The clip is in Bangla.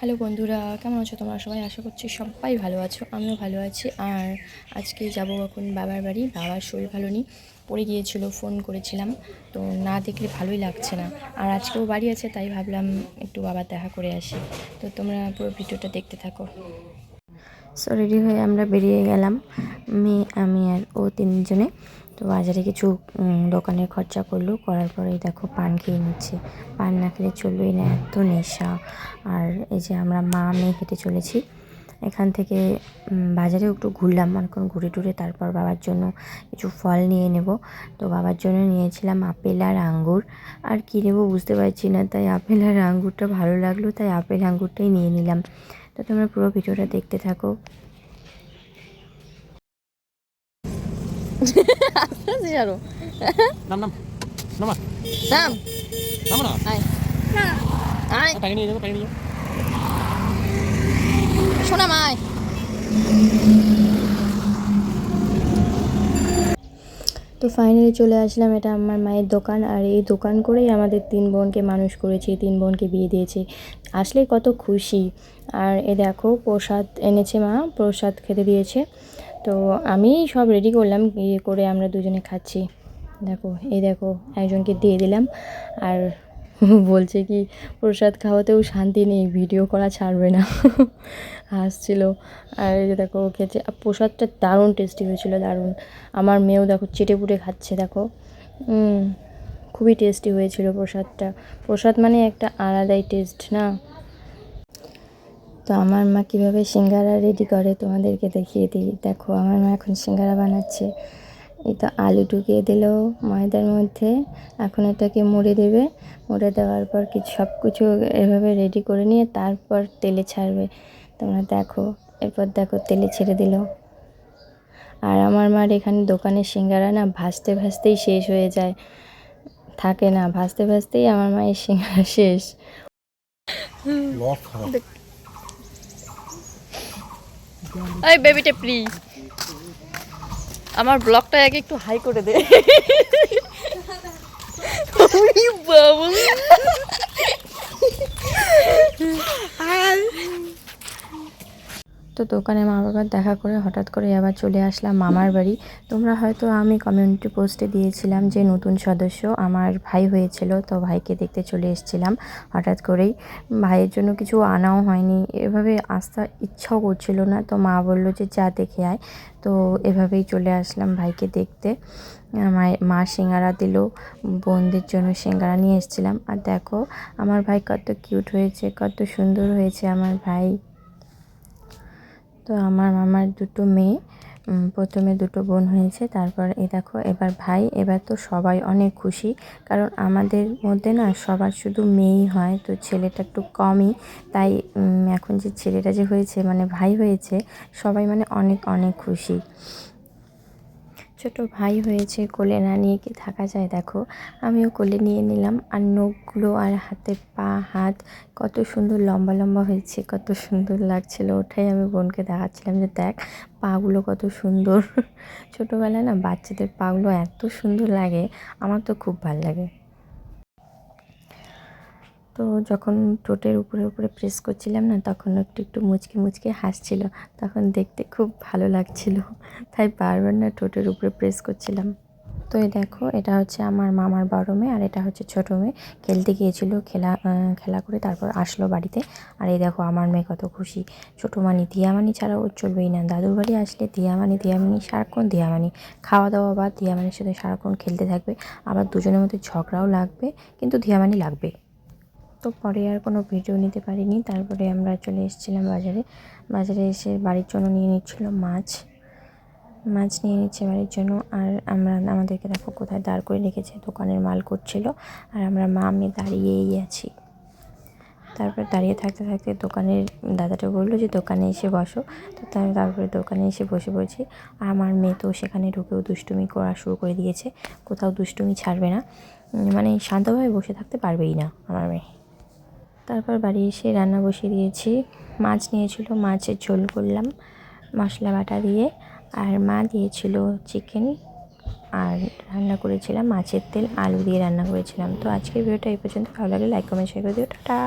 হ্যালো বন্ধুরা, কেমন আছো তোমরা সবাই? আশা করছি সবাই ভালো আছো, আমিও ভালো আছি। আর আজকে যাব এখন বাবার বাড়ি। বাবার শরীর ভালো নেই, পড়ে গিয়েছিল, ফোন করেছিলাম, তো না দেখলে ভালোই লাগছে না। আর আজকেও বাড়ি আছে, তাই ভাবলাম একটু বাবার দেখা করে আসি। তো তোমরা পুরো ভিডিওটা দেখতে থাকো। সো রেডি হয়ে আমরা বেরিয়ে গেলাম, মেয়ে, আমি আর ও তিনজনে। তো বাজারে কিছু দোকানের খরচা করলো, করার পরেই দেখো পান খেয়ে নিচ্ছে। পান না খেলে চলবেই না, এত নেশা। আর এই যে আমরা মা মেয়ে হেঁটে চলেছি এখান থেকে। বাজারে একটু ঘুরলাম, অনেকক্ষণ ঘুরে টুরে তারপর বাবার জন্য কিছু ফল নিয়ে নেব। তো বাবার জন্য নিয়েছিলাম আপেল আর আঙ্গুর। আর কী নেবো বুঝতে পারছি না, তাই আপেল আর আঙ্গুরটা ভালো লাগলো, তাই আপেল আঙ্গুরটাই নিয়ে নিলাম। তো তোমরা পুরো ভিডিওটা দেখতে থাকো। নাম নাম নামা নাম নামা না আয় আয় প্যাকেট নিয়ে যাবো, প্যাকেট নিয়ে যাবো। শোনা মায়। তো ফাইনালি চলে আসলাম, এটা আমার মায়ের দোকান। আর এই দোকান করেই আমাদের 3 বোনকে মানুষ করেছি, 3 বোনকে বিয়ে দিয়েছি। আসলেই কত খুশি। আর এ দেখো প্রসাদ এনেছে মা, প্রসাদ খেতে দিয়েছে। তো আমি সব রেডি করলাম, ইয়ে করে আমরা দুজনে খাচ্ছি। দেখো এই দেখো একজনকে দিয়ে দিলাম। আর বলছে কি প্রসাদ খাওয়াতেও শান্তি নেই, ভিডিও করা ছাড়বে না। হাসছিল। আর এই যে দেখো খেয়েছে, আর প্রসাদটা দারুণ টেস্টি হয়েছিল, দারুণ। আমার মেয়েও দেখো চেটে পুটে খাচ্ছে, দেখো খুবই টেস্টি হয়েছিল প্রসাদটা। প্রসাদ মানে একটা আলাদাই টেস্ট না। তো আমার মা কীভাবে সিঙ্গারা রেডি করে তোমাদেরকে দেখিয়ে দিই। দেখো আমার মা এখন সিঙ্গারা বানাচ্ছে। এই তো আলু ঢুকিয়ে দিল ময়দার মধ্যে, এখন এটাকে মুড়ে দেবে। মুড়ে দেওয়ার পর সব কিছু এভাবে রেডি করে নিয়ে তারপর তেলে ছাড়বে। তোমরা দেখো, এরপর দেখো তেলে ছেড়ে দিল। আর আমার মার এখানে দোকানের সিঙ্গারা না ভাজতে ভাজতেই শেষ হয়ে যায়, থাকে না, ভাজতে ভাজতেই আমার মায়ের সিঙ্গারা শেষ। এই বেবিটা প্লিজ আমার ব্লগটা আগে একটু হাই করে দে। ওরে বাবা, তো দোকানে মা বাবার দেখা করে হঠাৎ করে আবার চলে আসলাম মামার বাড়ি। তোমরা হয়তো, আমি কমিউনিটি পোস্টে দিয়েছিলাম যে নতুন সদস্য আমার ভাই হয়েছিল, তো ভাইকে দেখতে চলে এসেছিলাম হঠাৎ করেই। ভাইয়ের জন্য কিছু আনাও হয়নি, এভাবে আসতে ইচ্ছাও করছিল না, তো মা বলল যে যা দেখে আয়। তো এভাবেই চলে আসলাম ভাইকে দেখতে। মা সিঙ্গারা দিল, বোনদের জন্য সিঙ্গারা নিয়ে এসেছিলাম। আর দেখো আমার ভাই কত কিউট হয়েছে, কত সুন্দর হয়েছে আমার ভাই। তো আমার মামার 2টো মেয়ে, প্রথমে 2টো বোন হয়েছে, তারপর এই দেখো এবার ভাই। এবার তো সবাই অনেক খুশি, কারণ আমাদের মধ্যে না সবার শুধু মেয়েই হয়, তো ছেলেটা একটু কমই। তাই এখন যে ছেলেটা যে হয়েছে, মানে ভাই হয়েছে, সবাই মানে অনেক অনেক খুশি। ছোট ভাই হয়েছে, কোলে না নিয়ে কি থাকা যায়? দেখো আমিও কোলে নিয়ে নিলাম। আর নখগুলো আর হাতের পা হাত কত সুন্দর লম্বা লম্বা হয়েছে, কত সুন্দর লাগছিল। ওটাই আমি বোনকে দেখাচ্ছিলাম যে দেখ পাগুলো কত সুন্দর। ছোটোবেলায় না বাচ্চাদের পাগুলো এত সুন্দর লাগে, আমার তো খুব ভালো লাগে। তো যখন ঠোঁটের উপরে উপরে প্রেস করছিলাম না, তখন একটু একটু মুচকি মুচকি হাসছিল, তখন দেখতে খুব ভালো লাগছিল, তাই বারবার না ঠোঁটের উপরে প্রেস করছিলাম। তো এই দেখো এটা হচ্ছে আমার মামার বড় মেয়ে, আর এটা হচ্ছে ছোটো মেয়ে। খেলতে গিয়েছিল, খেলা করে তারপর আসলো বাড়িতে। আর এই দেখো আমার মেয়ে কত খুশি। ছোটো মানি দিয়ামানি ছাড়া ওর চলবেই না, দাদুর বাড়ি আসলে দিয়ামানি দিয়ামানি, সারাক্ষণ দিয়ামানি। খাওয়া দাওয়া বা দিয়ামানির সাথে সারাক্ষণ খেলতে থাকবে, আবার দুজনের মধ্যে ঝগড়াও লাগবে, কিন্তু দিয়ামানি লাগবে। তো পরে আর কোনো ভিডিও নিতে পারিনি। তারপরে আমরা চলে এসেছিলাম বাজারে। বাজারে এসে বাড়ির জন্য নিয়ে নিচ্ছিল মাছ নিয়ে নিচ্ছে বাড়ির জন্য। আর আমাদেরকে দেখো কোথায় দাঁড় করে রেখেছে, দোকানের মাল করছিল। আর আমরা মা মেয়ে দাঁড়িয়েই আছি। তারপর দাঁড়িয়ে থাকতে থাকতে দোকানের দাদাটা বললো যে দোকানে এসে বসো। তো তারপরে দোকানে এসে বসে পড়েছি। আর আমার মেয়ে তো সেখানে ঢুকেও দুষ্টুমি করা শুরু করে দিয়েছে, কোথাও দুষ্টুমি ছাড়বে না, মানে শান্তভাবে বসে থাকতে পারবেই না আমার মেয়ে। তারপর বাড়ি এসে রান্না বসিয়ে দিয়েছি। মাছ নিয়েছিল, মাছের ঝোল করলাম মশলা বাটা দিয়ে। আর মা দিয়েছিল চিকেন, আর রান্না করেছিলাম মাছের তেল আলু দিয়ে রান্না করেছিলাম। তো আজকের ভিডিওটা এই পর্যন্ত। ভালো লাগলে লাইক কমেন্ট শেয়ার করে দিও। টাটা।